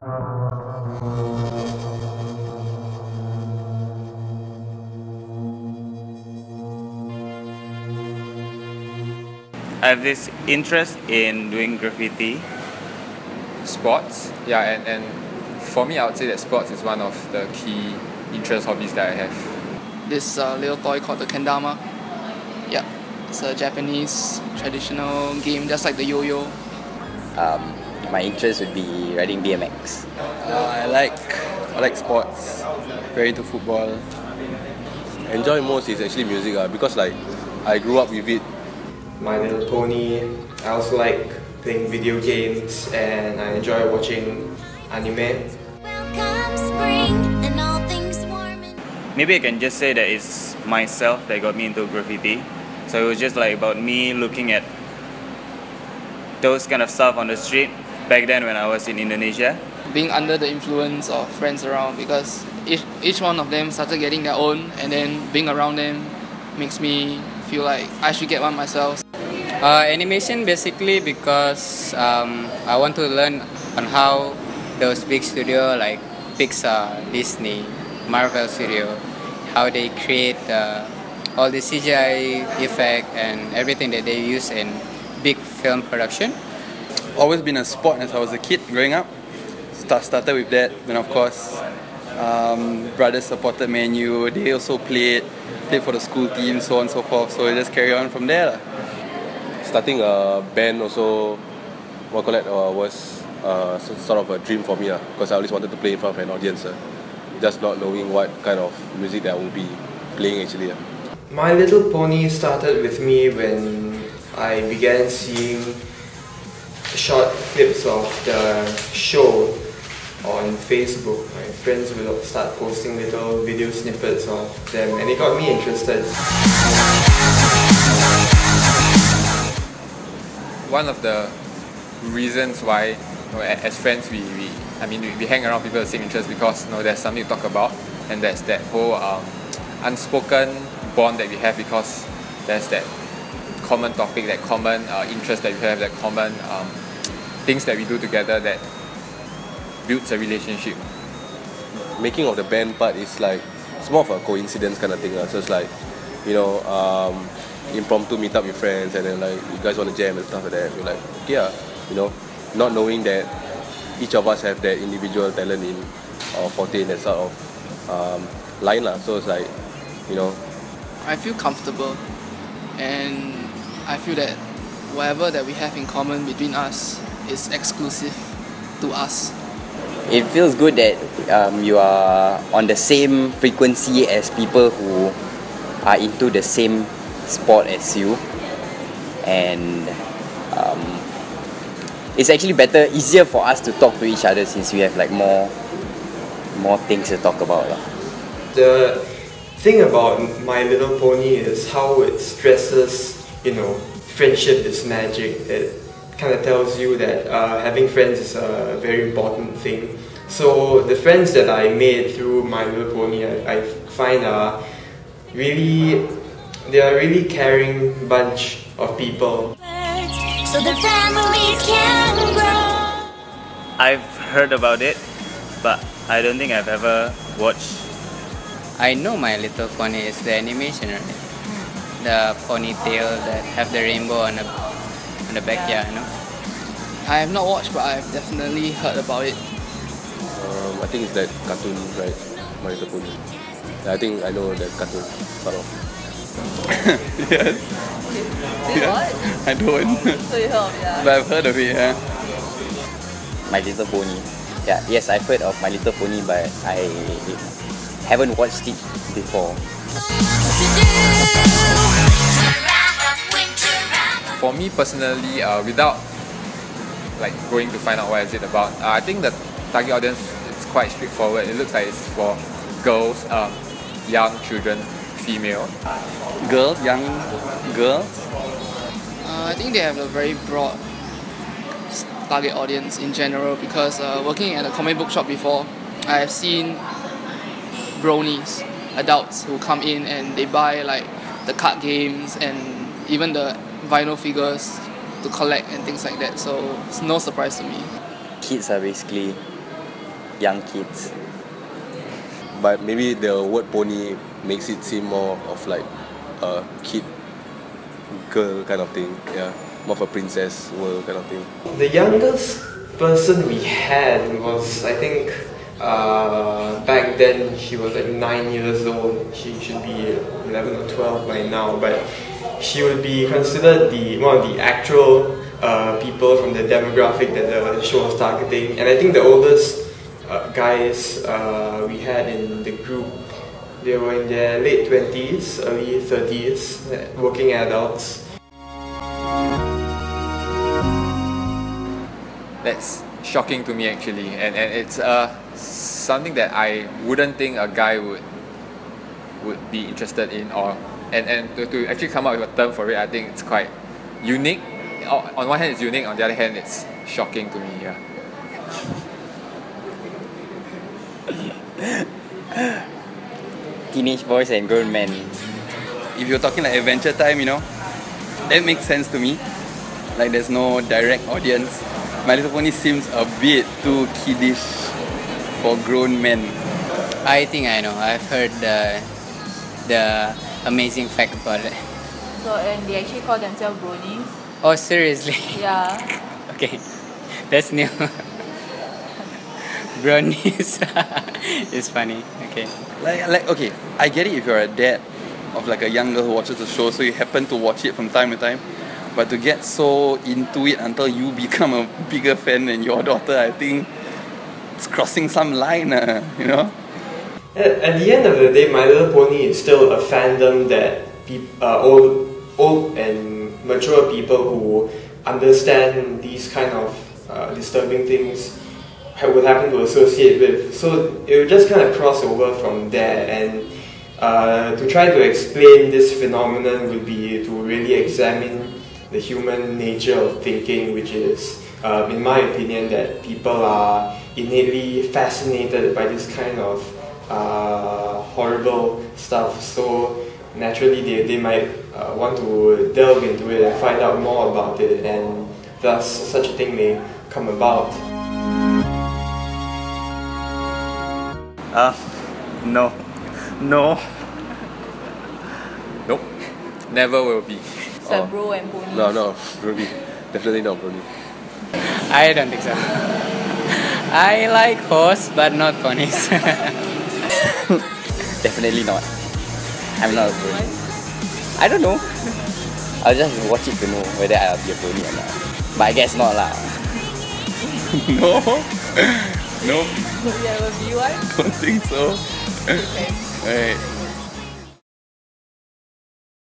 I have this interest in doing graffiti. Sports, yeah, and for me I would say that sports is one of the key interest hobbies that I have. This little toy called the kendama. Yeah, it's a Japanese traditional game, just like the yo-yo. My interest would be riding BMX. I like sports, very into football. Enjoy most is actually music because like I grew up with it. My Little Pony. I also like playing video games and I enjoy watching anime. Maybe I can just say that it's myself that got me into graffiti. So it was just like about me looking at those kind of stuff on the street back then when I was in Indonesia. Being under the influence of friends around, because each one of them started getting their own, and then being around them makes me feel like I should get one myself. Animation basically because I want to learn on how those big studio like Pixar, Disney, Marvel Studio, how they create all the CGI effect and everything that they use in big film production. Always been a sport as I was a kid growing up. Started with that, then of course brothers supported Man U. They also played for the school team, so on and so forth. So I just carry on from there. Starting a band also, was sort of a dream for me because I always wanted to play in front of an audience. Just not knowing what kind of music that I would be playing actually. My Little Pony started with me when I began seeing short clips of the show on Facebook. My friends will start posting little video snippets of them and it got me interested. One of the reasons why, as friends, we hang around people with the same interest because there's something to talk about, and there's that whole unspoken bond that we have because there's that common topic, that common interest that we have, that common things that we do together that builds a relationship. Making of the band part is like, it's more of a coincidence kind of thing. So it's like, impromptu meet up with friends and then like you guys want to jam and stuff like that. We're like, yeah, not knowing that each of us have that individual talent in or forte in that sort of line lah. So it's like, I feel comfortable and I feel that whatever that we have in common between us is exclusive to us. It feels good that you are on the same frequency as people who are into the same sport as you, and it's actually easier for us to talk to each other since we have like more things to talk about. The thing about My Little Pony is how it stresses, friendship is magic. It kind of tells you that having friends is a very important thing. So the friends that I made through My Little Pony, I find they are a really caring bunch of people. So the families can grow. I've heard about it, but I don't think I've ever watched. I know My Little Pony is the animation, right? The ponytail that have the rainbow on the back, yeah, I have not watched, but I've definitely heard about it. I think it's that cartoon, right? My Little Pony. I think I know that cartoon, sort of. Yes. What? I don't. So you heard of that? But I've heard of it, yeah. My Little Pony. Yeah, yes, I've heard of My Little Pony, but I haven't watched it before. For me personally, without like going to find out what is it about, I think the target audience is quite straightforward. It looks like it's for girls, young children, female. Young girls? I think they have a very broad target audience in general because working at a comic book shop before, I have seen bronies, adults who come in and they buy like the card games and even the vinyl figures to collect and things like that, so it's no surprise to me. Kids are basically young kids. But maybe the word pony makes it seem more of like a kid girl kind of thing. Yeah, more of a princess world kind of thing. The youngest person we had was, I think, back then she was like 9 years old. She should be 11 or 12 by now, but she would be considered one of the actual people from the demographic that the show was targeting. And I think the oldest guys we had in the group, they were in their late 20s, early 30s, working adults. That's shocking to me actually, and it's something that I wouldn't think a guy would be interested in, or and to actually come up with a term for it, I think it's quite unique. On one hand it's unique, on the other hand it's shocking to me. Yeah. Teenage boys and grown men. If you're talking like Adventure Time, you know, that makes sense to me. Like there's no direct audience. My Little Pony seems a bit too kiddish for grown men. I think I know. I've heard the amazing fact about it. So, and they actually call themselves bronies. Oh, seriously? Yeah. Okay, that's new. Brownies. It's funny. Okay. Like okay, I get it if you're a dad of like a young girl who watches the show, so you happen to watch it from time to time. But to get so into it until you become a bigger fan than your daughter, I think it's crossing some line, you know? At the end of the day, My Little Pony is still a fandom that old and mature people who understand these kind of disturbing things would happen to associate with. So it would just kind of cross over from there, and to try to explain this phenomenon would be to really examine the human nature of thinking, which is, in my opinion, that people are innately fascinated by this kind of horrible stuff. So naturally they might want to delve into it and find out more about it, and thus such a thing may come about. No. Nope. Never will be. So bro and ponies. No, Brony. Definitely not Brony. I don't think so. I like horse, but not ponies. Definitely not. I'm not a pony. I don't know. I'll just watch it to know whether I'll be a pony or not. But I guess not lah. No. No, Will you ever be one? don't think so. Okay. Alright.